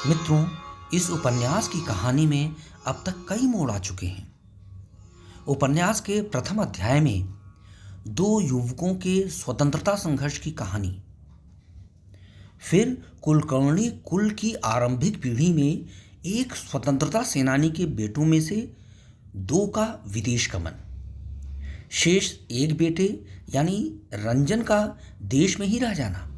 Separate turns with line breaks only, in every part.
मित्रों, इस उपन्यास की कहानी में अब तक कई मोड़ आ चुके हैं। उपन्यास के प्रथम अध्याय में दो युवकों के स्वतंत्रता संघर्ष की कहानी, फिर कुलकर्णी कुल की आरंभिक पीढ़ी में एक स्वतंत्रता सेनानी के बेटों में से दो का विदेश गमन, शेष एक बेटे यानी रंजन का देश में ही रह जाना,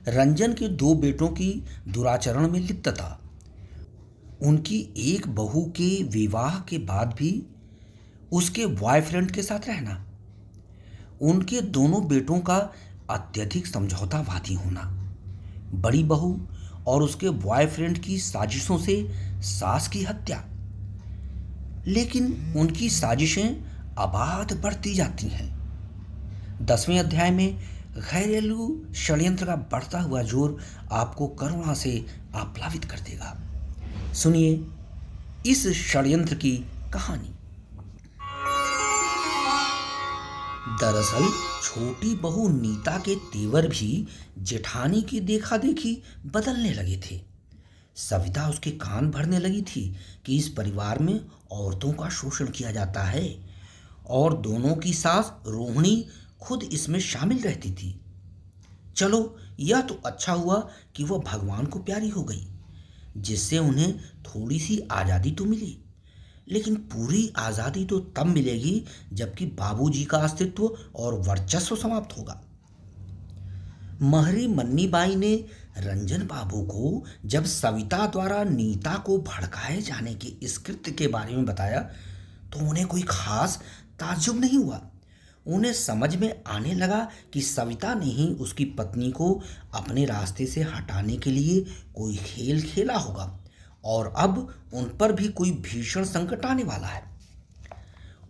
रंजन के दो बेटों की दुराचरण में लिप्तता, उनकी एक बहू के विवाह के बाद भी उसके बॉयफ्रेंड के साथ रहना, उनके दोनों बेटों का अत्यधिक समझौतावादी होना, बड़ी बहू और उसके बॉयफ्रेंड की साजिशों से सास की हत्या। लेकिन उनकी साजिशें अबाध बढ़ती जाती हैं। 10वें अध्याय में घरेलू षड्यंत्र का बढ़ता हुआ जोर आपको करुणा से आप्लावित कर देगा। सुनिए इस षड्यंत्र की कहानी। दरअसल छोटी बहू नीता के तेवर भी जेठानी की देखा देखी बदलने लगे थे। सविता उसके कान भरने लगी थी कि इस परिवार में औरतों का शोषण किया जाता है, और दोनों की सास रोहिणी खुद इसमें शामिल रहती थी। चलो, यह तो अच्छा हुआ कि वह भगवान को प्यारी हो गई, जिससे उन्हें थोड़ी सी आज़ादी तो मिली। लेकिन पूरी आज़ादी तो तब मिलेगी जबकि बाबूजी का अस्तित्व और वर्चस्व समाप्त होगा। महरी मन्नी बाई ने रंजन बाबू को जब सविता द्वारा नीता को भड़काए जाने के इस कृत्य के बारे में बताया तो उन्हें कोई खास ताज्जुब नहीं हुआ। उन्हें समझ में आने लगा कि सविता ने ही उसकी पत्नी को अपने रास्ते से हटाने के लिए कोई खेल खेला होगा, और अब उन पर भी कोई भीषण संकट आने वाला है।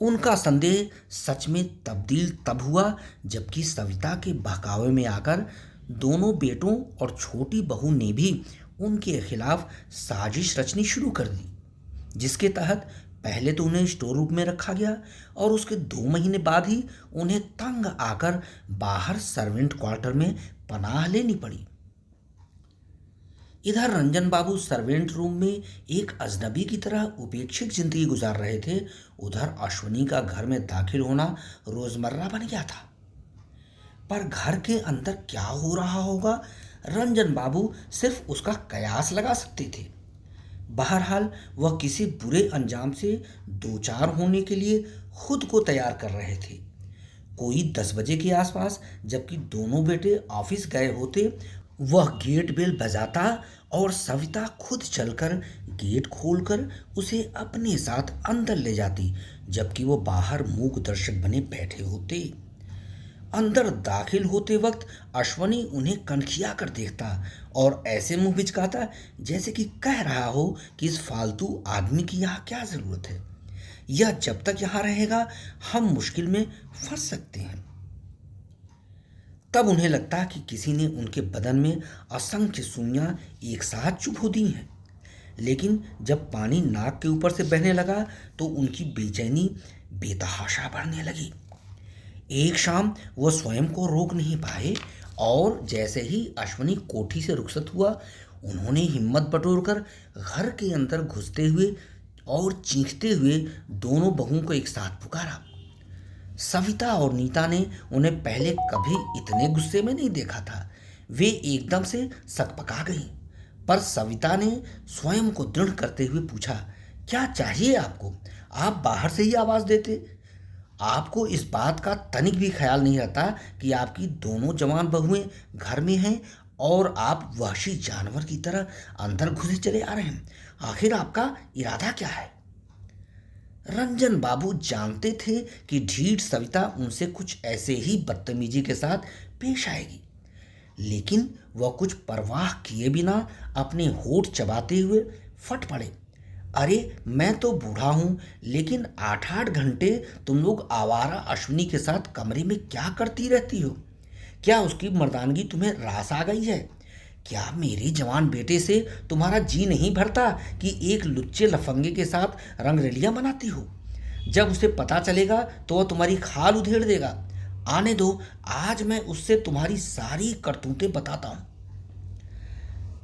उनका संदेह सच में तब्दील तब हुआ जबकि सविता के बहकावे में आकर दोनों बेटों और छोटी बहू ने भी उनके खिलाफ साजिश रचनी शुरू कर दी, जिसके तहत पहले तो उन्हें स्टोर रूम में रखा गया और उसके 2 महीने बाद ही उन्हें तंग आकर बाहर सर्वेंट क्वार्टर में पनाह लेनी पड़ी। इधर रंजन बाबू सर्वेंट रूम में एक अजनबी की तरह उपेक्षित जिंदगी गुजार रहे थे, उधर अश्वनी का घर में दाखिल होना रोजमर्रा बन गया था। पर घर के अंदर क्या हो रहा होगा, रंजन बाबू सिर्फ उसका कयास लगा सकते थे। बहरहाल वह किसी बुरे अंजाम से दो चार होने के लिए खुद को तैयार कर रहे थे। कोई 10 बजे के आसपास जबकि दोनों बेटे ऑफिस गए होते, वह गेट बेल बजाता और सविता खुद चलकर गेट खोलकर उसे अपने साथ अंदर ले जाती, जबकि वो बाहर मूक दर्शक बने बैठे होते। अंदर दाखिल होते वक्त अश्वनी उन्हें कनखिया कर देखता और ऐसे मुंह बिचकाता जैसे कि कह रहा हो कि इस फालतू आदमी की यहाँ क्या ज़रूरत है, यह जब तक यहाँ रहेगा हम मुश्किल में फंस सकते हैं। तब उन्हें लगता कि किसी ने उनके बदन में असंख्य सुइयां एक साथ चुभो दी हैं। लेकिन जब पानी नाक के ऊपर से बहने लगा तो उनकी बेचैनी बेतहाशा बढ़ने लगी। एक शाम वो स्वयं को रोक नहीं पाए और जैसे ही अश्वनी कोठी से रुखसत हुआ, उन्होंने हिम्मत बटोरकर घर के अंदर घुसते हुए और चीखते हुए दोनों बहुओं को एक साथ पुकारा। सविता और नीता ने उन्हें पहले कभी इतने गुस्से में नहीं देखा था। वे एकदम से सकपका गईं, पर सविता ने स्वयं को दृढ़ करते हुए पूछा, क्या चाहिए आपको? आप बाहर से ही आवाज़ देते। आपको इस बात का तनिक भी ख्याल नहीं रहता कि आपकी दोनों जवान बहुएं घर में हैं और आप वहशी जानवर की तरह अंदर घुसे चले आ रहे हैं। आखिर आपका इरादा क्या है? रंजन बाबू जानते थे कि ढीठ सविता उनसे कुछ ऐसे ही बदतमीजी के साथ पेश आएगी, लेकिन वह कुछ परवाह किए बिना अपने होठ चबाते हुए फट पड़े। अरे, मैं तो बूढ़ा हूँ, लेकिन 8-8 घंटे तुम लोग आवारा अश्विनी के साथ कमरे में क्या करती रहती हो? क्या उसकी मर्दानगी तुम्हें रास आ गई है? क्या मेरे जवान बेटे से तुम्हारा जी नहीं भरता कि एक लुच्चे लफंगे के साथ रंगरलियां बनाती हो? जब उसे पता चलेगा तो वह तुम्हारी खाल उधेड़ देगा। आने दो, आज मैं उससे तुम्हारी सारी करतूतें बताता हूँ।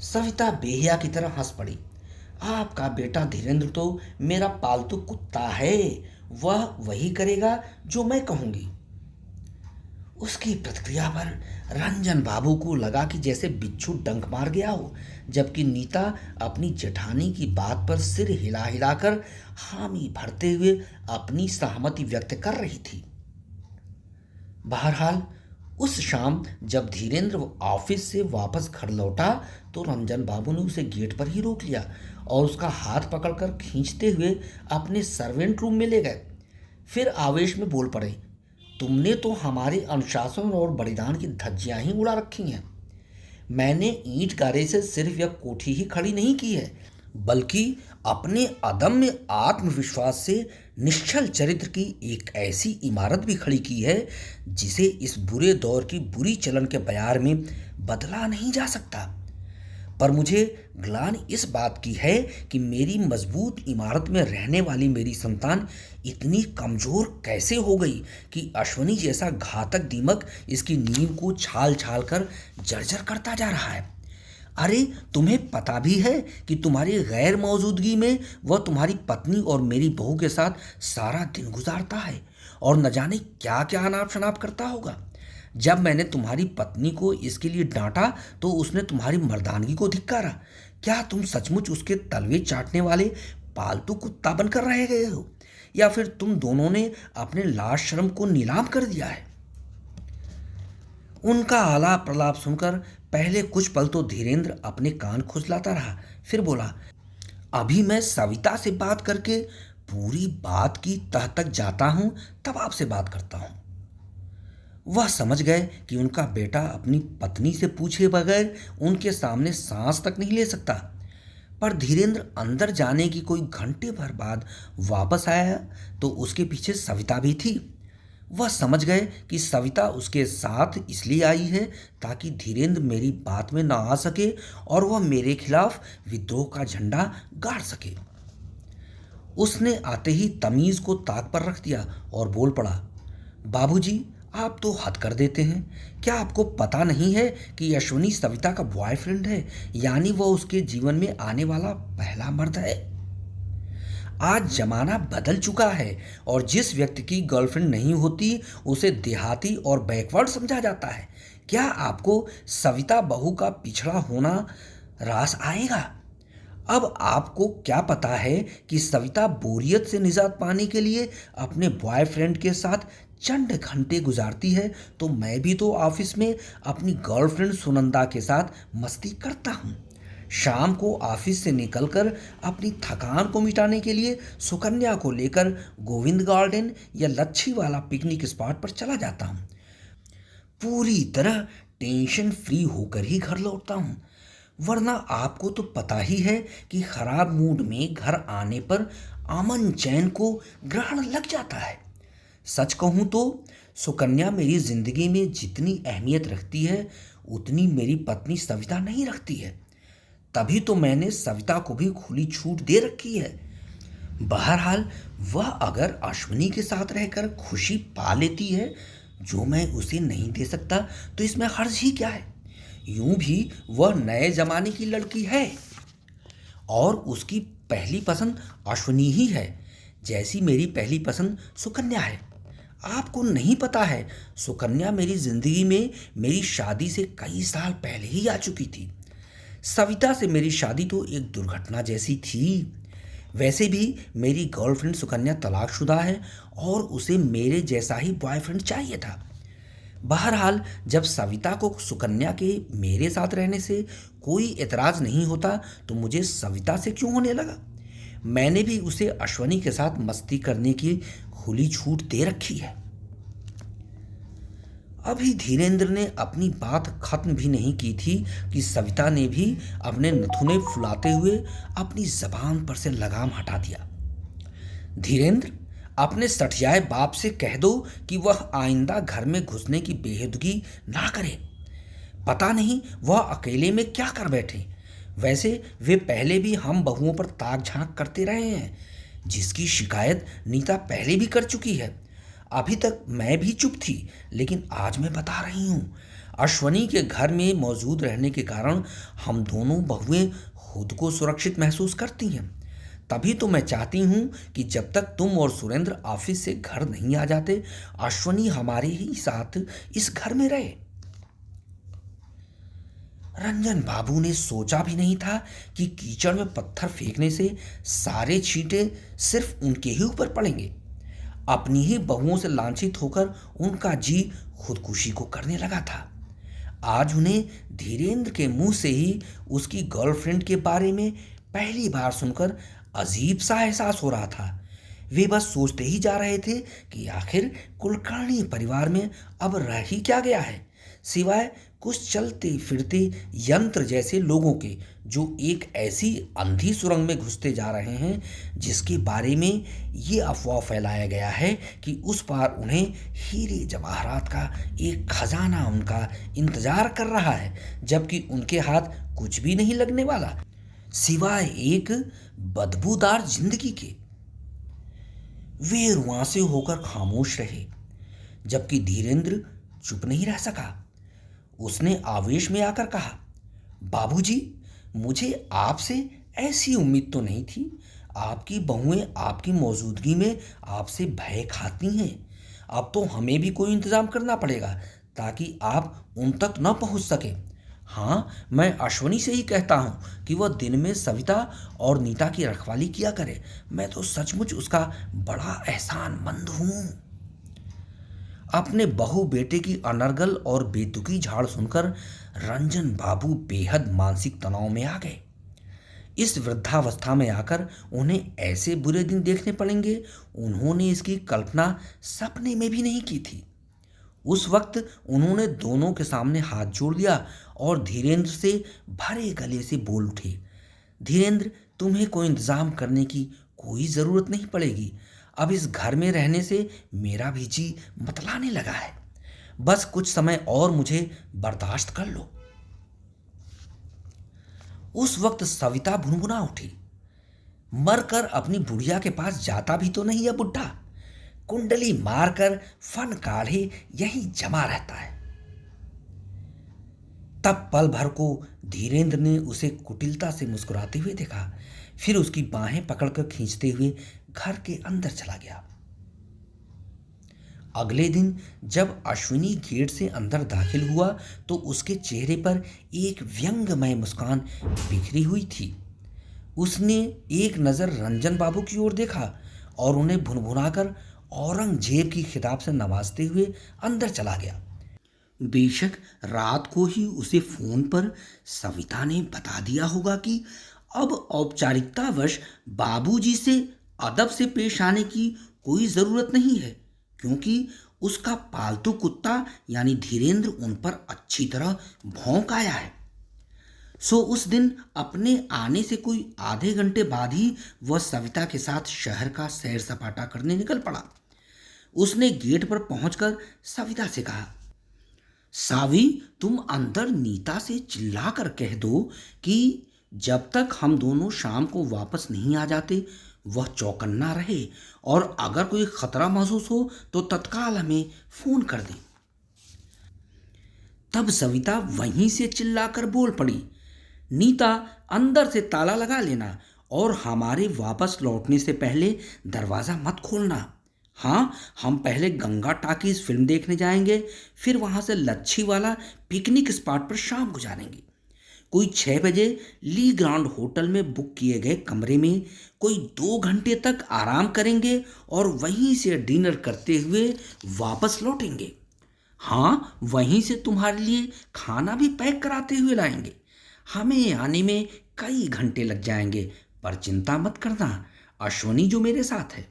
सविता बेहिया की तरह हंस पड़ी। आपका बेटा धीरेन्द्र तो मेरा पालतू कुत्ता है, वह वही करेगा जो मैं कहूंगी। उसकी प्रतिक्रिया पर रंजन बाबू को लगा कि जैसे बिच्छू डंक मार गया हो, जबकि नीता अपनी जेठानी की बात पर सिर हिला हिलाकर हामी भरते हुए अपनी सहमति व्यक्त कर रही थी। बहरहाल उस शाम जब धीरेन्द्र ऑफिस से वापस घर लौटा तो रंजन बाबू ने उसे गेट पर ही रोक लिया और उसका हाथ पकड़कर खींचते हुए अपने सर्वेंट रूम में ले गए। फिर आवेश में बोल पड़े, तुमने तो हमारे अनुशासन और बलिदान की धज्जियां ही उड़ा रखी हैं। मैंने ईंट गारे से सिर्फ यह कोठी ही खड़ी नहीं की है, बल्कि अपने अदम्य आत्मविश्वास से निश्चल चरित्र की एक ऐसी इमारत भी खड़ी की है जिसे इस बुरे दौर की बुरी चलन के बयार में बदला नहीं जा सकता। पर मुझे ग्लानि इस बात की है कि मेरी मजबूत इमारत में रहने वाली मेरी संतान इतनी कमजोर कैसे हो गई कि अश्वनी जैसा घातक दीमक इसकी नींव को छाल छाल कर जर्जर करता जा रहा है। अरे तुम्हें पता भी है कि तुम्हारी गैर मौजूदगी में वह तुम्हारी पत्नी और मेरी बहू के साथ सारा दिन गुजारता है और न जाने क्या क्या अनाप शनाप करता होगा। जब मैंने तुम्हारी पत्नी को इसके लिए डांटा तो उसने तुम्हारी मर्दानगी को धिक्कारा। क्या तुम सचमुच उसके तलवे चाटने वाले पालतू कुत्ता बनकर रह गए हो, या फिर तुम दोनों ने अपने लाज शर्म को नीलाम कर दिया है? उनका आलाप प्रलाप सुनकर पहले कुछ पल तो धीरेन्द्र अपने कान खुजलाता रहा, फिर बोला, अभी मैं सविता से बात करके पूरी बात की तह तक जाता हूं, तब आपसे बात करता हूं। वह समझ गए कि उनका बेटा अपनी पत्नी से पूछे बगैर उनके सामने सांस तक नहीं ले सकता। पर धीरेन्द्र अंदर जाने की कोई घंटे भर बाद वापस आया तो उसके पीछे सविता भी थी। वह समझ गए कि सविता उसके साथ इसलिए आई है ताकि धीरेन्द्र मेरी बात में ना आ सके और वह मेरे खिलाफ विद्रोह का झंडा गाड़ सके। उसने आते ही तमीज को ताक पर रख दिया और बोल पड़ा, बाबूजी, आप तो हद कर देते हैं। क्या आपको पता नहीं है कि अश्वनी सविता का बॉयफ्रेंड है, यानी वह उसके जीवन में आने वाला पहला मर्द है। आज जमाना बदल चुका है और जिस व्यक्ति की गर्लफ्रेंड नहीं होती उसे देहाती और बैकवर्ड समझा जाता है। क्या आपको सविता बहू का पिछड़ा होना रास आएगा? अब आपको क्या पता है कि सविता बोरियत से निजात पाने के लिए अपने बॉयफ्रेंड के साथ चंद घंटे गुजारती है, तो मैं भी तो ऑफिस में अपनी गर्लफ्रेंड सुनंदा के साथ मस्ती करता हूँ। शाम को ऑफिस से निकलकर अपनी थकान को मिटाने के लिए सुकन्या को लेकर गोविंद गार्डन या लच्छी वाला पिकनिक स्पॉट पर चला जाता हूँ। पूरी तरह टेंशन फ्री होकर ही घर लौटता हूँ, वरना आपको तो पता ही है कि खराब मूड में घर आने पर अमन चैन को ग्रहण लग जाता है। सच कहूँ तो सुकन्या मेरी जिंदगी में जितनी अहमियत रखती है उतनी मेरी पत्नी सविता नहीं रखती है। तभी तो मैंने सविता को भी खुली छूट दे रखी है। बहरहाल वह अगर अश्विनी के साथ रहकर खुशी पा लेती है जो मैं उसे नहीं दे सकता, तो इसमें हर्ज ही क्या है। यूं भी वह नए जमाने की लड़की है और उसकी पहली पसंद अश्विनी ही है, जैसी मेरी पहली पसंद सुकन्या है। आपको नहीं पता है, सुकन्या मेरी जिंदगी में मेरी शादी से कई साल पहले ही आ चुकी थी। सविता से मेरी शादी तो एक दुर्घटना जैसी थी। वैसे भी मेरी गर्लफ्रेंड सुकन्या तलाकशुदा है और उसे मेरे जैसा ही बॉयफ्रेंड चाहिए था। बहरहाल जब सविता को सुकन्या के मेरे साथ रहने से कोई एतराज़ नहीं होता तो मुझे सविता से क्यों होने लगा। मैंने भी उसे अश्वनी के साथ मस्ती करने की खुली छूट दे रखी है। अभी धीरेन्द्र ने अपनी बात खत्म भी नहीं की थी कि सविता ने भी अपने नथुने फुलाते हुए अपनी जबान पर से लगाम हटा दिया। धीरेन्द्र, अपने सठियाए बाप से कह दो कि वह आइंदा घर में घुसने की बेहूदगी ना करे। पता नहीं वह अकेले में क्या कर बैठे। वैसे वे पहले भी हम बहुओं पर ताक झांक करते रहे हैं, जिसकी शिकायत नीता पहले भी कर चुकी है। अभी तक मैं भी चुप थी, लेकिन आज मैं बता रही हूँ। अश्वनी के घर में मौजूद रहने के कारण हम दोनों बहुएं खुद को सुरक्षित महसूस करती हैं। तभी तो मैं चाहती हूं कि जब तक तुम और सुरेंद्र ऑफिस से घर नहीं आ जाते, अश्वनी हमारे ही साथ इस घर में रहे। रंजन बाबू ने सोचा भी नहीं था कि कीचड़ में पत्थर फेंकने से सारे छींटे सिर्फ उनके ही ऊपर पड़ेंगे। अपनी ही बहुओं से लांछित होकर उनका जी खुदकुशी को करने लगा था। आज उन्हें धीरेन्द्र के मुंह से ही उसकी गर्लफ्रेंड के बारे में पहली बार सुनकर अजीब सा एहसास हो रहा था। वे बस सोचते ही जा रहे थे कि आखिर कुलकर्णी परिवार में अब रह ही क्या गया है, सिवाय कुछ चलते फिरते यंत्र जैसे लोगों के, जो एक ऐसी अंधी सुरंग में घुसते जा रहे हैं जिसके बारे में ये अफवाह फैलाया गया है कि उस पार उन्हें हीरे जवाहरात का एक खजाना उनका इंतजार कर रहा है, जबकि उनके हाथ कुछ भी नहीं लगने वाला सिवाय एक बदबूदार जिंदगी के। वे रुआं से होकर खामोश रहे, जबकि धीरेन्द्र चुप नहीं रह सका। उसने आवेश में आकर कहा, बाबूजी, मुझे आपसे ऐसी उम्मीद तो नहीं थी। आपकी बहुएं आपकी मौजूदगी में आपसे भय खाती हैं। अब तो हमें भी कोई इंतजाम करना पड़ेगा ताकि आप उन तक न पहुंच सके। हाँ, मैं अश्वनी से ही कहता हूँ कि वह दिन में सविता और नीता की रखवाली किया करे। मैं तो सचमुच उसका बड़ा एहसानमंद हूँ। अपने बहू बेटे की अनर्गल और बेतुकी झाड़ सुनकर रंजन बाबू बेहद मानसिक तनाव में आ गए। इस वृद्धावस्था में आकर उन्हें ऐसे बुरे दिन देखने पड़ेंगे, उन्होंने इसकी कल्पना सपने में भी नहीं की थी। उस वक्त उन्होंने दोनों के सामने हाथ जोड़ लिया और धीरेन्द्र से भरे गले से बोल उठे, धीरेन्द्र, तुम्हें कोई इंतजाम करने की कोई ज़रूरत नहीं पड़ेगी। अब इस घर में रहने से मेरा भी जी मतलाने लगा है। बस कुछ समय और मुझे बर्दाश्त कर लो। उस वक्त सविता भुनभुना उठी, मरकर अपनी बुढ़िया के पास जाता भी तो नहीं है बुढ़ा, कुंडली मारकर फन काढ़े यहीं जमा रहता है। तब पल भर को धीरेन्द्र ने उसे कुटिलता से मुस्कुराते हुए देखा, फिर उसकी बाहें पकड़कर खींचते हुए घर के अंदर चला गया। अगले दिन जब अश्विनी गेट से अंदर दाखिल हुआ तो उसके चेहरे पर एक व्यंग्यमय मुस्कान बिखरी हुई थी। उसने एक नज़र रंजन बाबू की ओर देखा और उन्हें भुनभुनाकर औरंगजेब की खिताब से नवाजते हुए अंदर चला गया। बेशक रात को ही उसे फोन पर सविता ने बता दिया होगा कि अब औपचारिकतावश बाबूजी से अदब से पेश आने की कोई ज़रूरत नहीं है, क्योंकि उसका पालतू कुत्ता यानी धीरेन्द्र उन पर अच्छी तरह भौंक आया है। सो उस दिन अपने आने से कोई आधे घंटे बाद ही वह सविता के साथ शहर का सैर सपाटा करने निकल पड़ा। उसने गेट पर पहुंचकर सविता से कहा, सावी, तुम अंदर नीता से चिल्ला कर कह दो कि जब तक हम दोनों शाम को वापस नहीं आ जाते वह चौकन्ना रहे और अगर कोई खतरा महसूस हो तो तत्काल हमें फोन कर दे। तब सविता वहीं से चिल्लाकर बोल पड़ी, नीता, अंदर से ताला लगा लेना और हमारे वापस लौटने से पहले दरवाज़ा मत खोलना। हाँ, हम पहले गंगा टाकीज फिल्म देखने जाएंगे, फिर वहाँ से लच्छी वाला पिकनिक स्पॉट पर शाम गुजारेंगे। कोई 6 बजे ली ग्रांड होटल में बुक किए गए कमरे में कोई 2 घंटे तक आराम करेंगे और वहीं से डिनर करते हुए वापस लौटेंगे। हाँ, वहीं से तुम्हारे लिए खाना भी पैक कराते हुए लाएंगे। हमें आने में कई घंटे लग जाएंगे, पर चिंता मत करना, अश्वनी जो मेरे साथ है।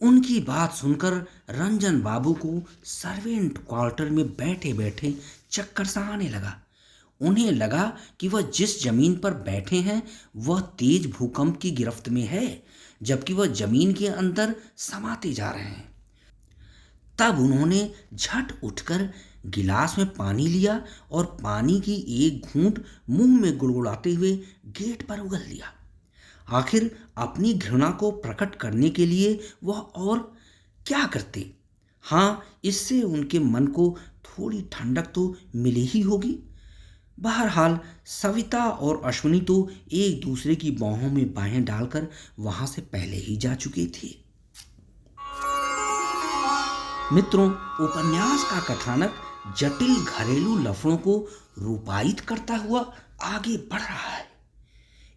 उनकी बात सुनकर रंजन बाबू को सर्वेंट क्वार्टर में बैठे बैठे चक्कर सा आने लगा। उन्हें लगा कि वह जिस जमीन पर बैठे हैं वह तेज भूकंप की गिरफ्त में है, जबकि वह जमीन के अंदर समाते जा रहे हैं। तब उन्होंने झट उठकर गिलास में पानी लिया और पानी की एक घूंट मुंह में गुड़गुड़ाते हुए गेट पर उगल दिया। आखिर अपनी घृणा को प्रकट करने के लिए वह और क्या करते। हाँ, इससे उनके मन को थोड़ी ठंडक तो मिली ही होगी। बहरहाल सविता और अश्विनी तो एक दूसरे की बाहों में बाहें डालकर वहां से पहले ही जा चुके थे। मित्रों, उपन्यास का कथानक जटिल घरेलू लफड़ों को रूपायित करता हुआ आगे बढ़ रहा है।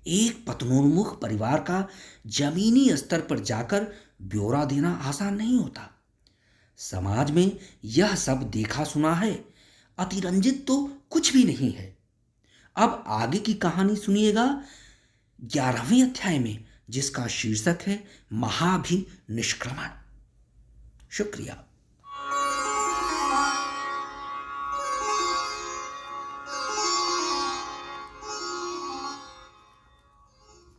एक पतनोन्मुख परिवार का जमीनी स्तर पर जाकर ब्यौरा देना आसान नहीं होता। समाज में यह सब देखा सुना है, अतिरंजित तो कुछ भी नहीं है। अब आगे की कहानी सुनिएगा 11वें अध्याय में, जिसका शीर्षक है महाभिनिष्क्रमण। शुक्रिया।